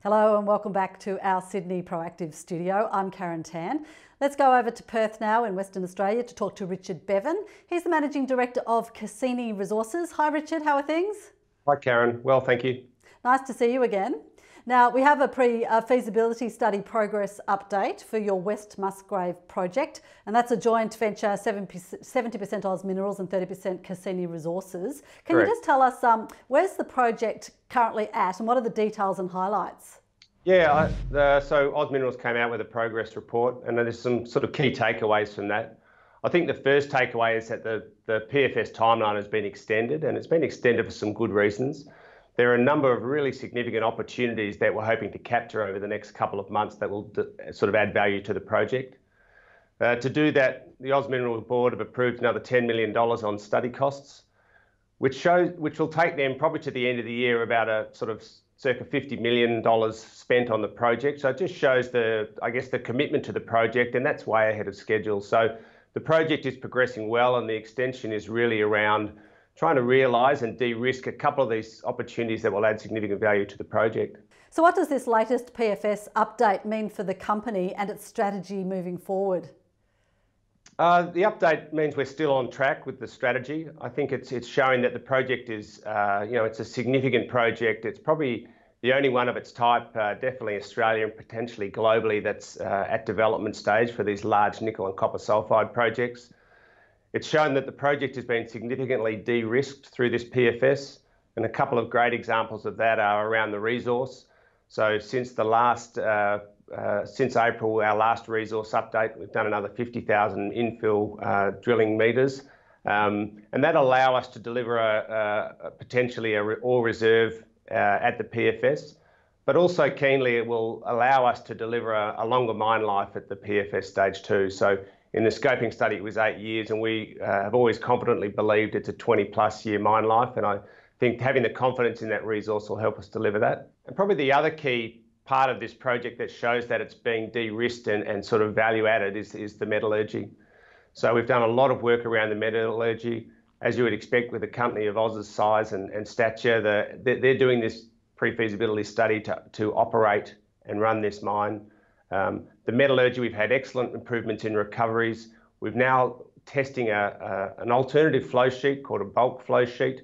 Hello and welcome back to our Sydney Proactive studio. I'm Karen Tan. Let's go over to Perth now in Western Australia to talk to Richard Bevan. He's the Managing Director of Cassini Resources. Hi Richard, how are things? Hi Karen, well thank you. Nice to see you again. Now we have a pre-feasibility study progress update for your West Musgrave project, and that's a joint venture, 70% Oz Minerals and 30% Cassini Resources. Can Correct. you just tell us where's the project currently at and what are the details and highlights? Yeah, so Oz Minerals came out with a progress report, and there's some sort of key takeaways from that. I think the first takeaway is that the PFS timeline has been extended, and it's been extended for some good reasons. There are a number of really significant opportunities that we're hoping to capture over the next couple of months that will sort of add value to the project. To do that, the Oz Minerals Board have approved another $10 million on study costs, which will take them probably to the end of the year about a sort of circa $50 million spent on the project. So it just shows the commitment to the project, and that's way ahead of schedule. So the project is progressing well, and the extension is really around trying to realise and de-risk a couple of these opportunities that will add significant value to the project. So what does this latest PFS update mean for the company and its strategy moving forward? The update means we're still on track with the strategy. I think it's showing that the project is, it's a significant project. It's probably the only one of its type, definitely Australia and potentially globally, that's at development stage for these large nickel and copper sulfide projects. It's shown that the project has been significantly de-risked through this PFS, and a couple of great examples of that are around the resource. So since April, our last resource update, we've done another 50,000 infill drilling metres, and that'll allow us to deliver potentially a ore reserve at the PFS, but also keenly it will allow us to deliver a longer mine life at the PFS stage 2. So in the scoping study, it was 8 years, and we have always confidently believed it's a 20+ year mine life, and I think having the confidence in that resource will help us deliver that. And probably the other key part of this project that shows that it's being de-risked and sort of value added is the metallurgy. So we've done a lot of work around the metallurgy. As you would expect with a company of Oz's size and stature, they're doing this pre-feasibility study to operate and run this mine. The metallurgy, we've had excellent improvements in recoveries. We've now testing an alternative flow sheet called a bulk flow sheet.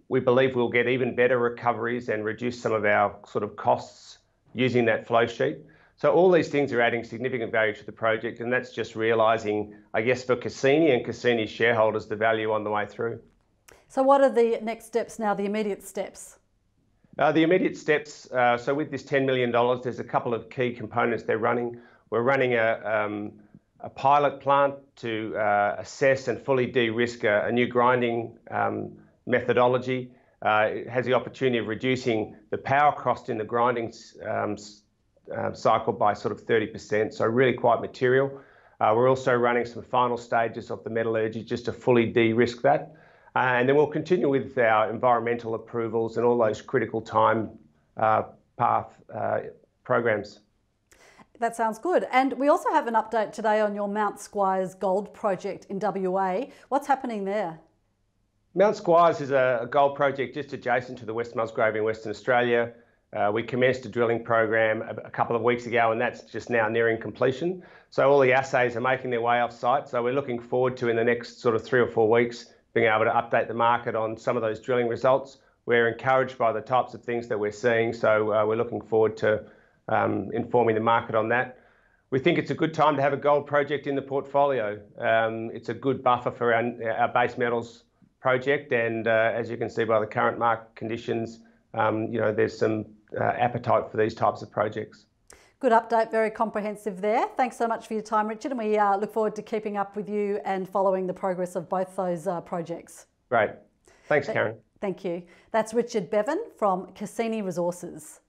We believe we'll get even better recoveries and reduce some of our sort of costs using that flow sheet. So all these things are adding significant value to the project, and that's just realising, I guess, for Cassini and Cassini shareholders, the value on the way through. So what are the next steps now, the immediate steps? The immediate steps, so with this $10 million, there's a couple of key components they're running. We're running a pilot plant to assess and fully de-risk a new grinding methodology. It has the opportunity of reducing the power cost in the grinding cycle by sort of 30%, so really quite material. We're also running some final stages of the metallurgy just to fully de-risk that. And then we'll continue with our environmental approvals and all those critical time path programs. That sounds good. And we also have an update today on your Mount Squires gold project in WA. What's happening there? Mount Squires is a gold project just adjacent to the West Musgrave in Western Australia. We commenced a drilling program a couple of weeks ago, and that's just now nearing completion. So all the assays are making their way off site. So we're looking forward to, in the next sort of 3 or 4 weeks, being able to update the market on some of those drilling results. We're encouraged by the types of things that we're seeing, so we're looking forward to informing the market on that. We think it's a good time to have a gold project in the portfolio. It's a good buffer for our base metals project, and as you can see by the current market conditions, there's some appetite for these types of projects. Good update, very comprehensive there. Thanks so much for your time, Richard, and we look forward to keeping up with you and following the progress of both those projects. Great. Thanks, Karen. Thank you. That's Richard Bevan from Cassini Resources.